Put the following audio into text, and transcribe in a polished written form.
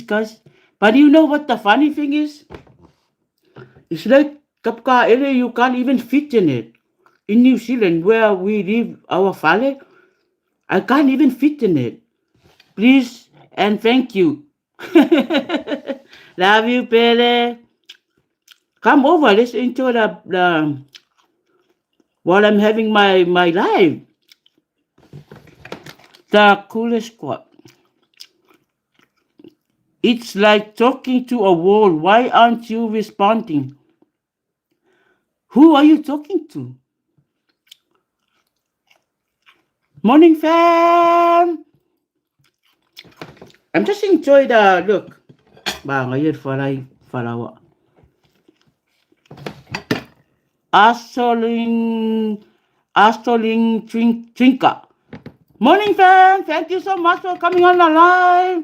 guys. But you know what the funny thing is? It's like Kapka area, you can't even fit in it. In New Zealand, where we live, our valley, I can't even fit in it. Please and thank you. Love you, Pele. Come over. Let's enjoy the while I'm having my life. The coolest quote. It's like talking to a wall. Why aren't you responding? Who are you talking to? Morning, fam. I'm just enjoy the look. Ba ngayon faray farawa. Astoling Astoling Trinka. Morning, fam. Thank you so much for coming on the live.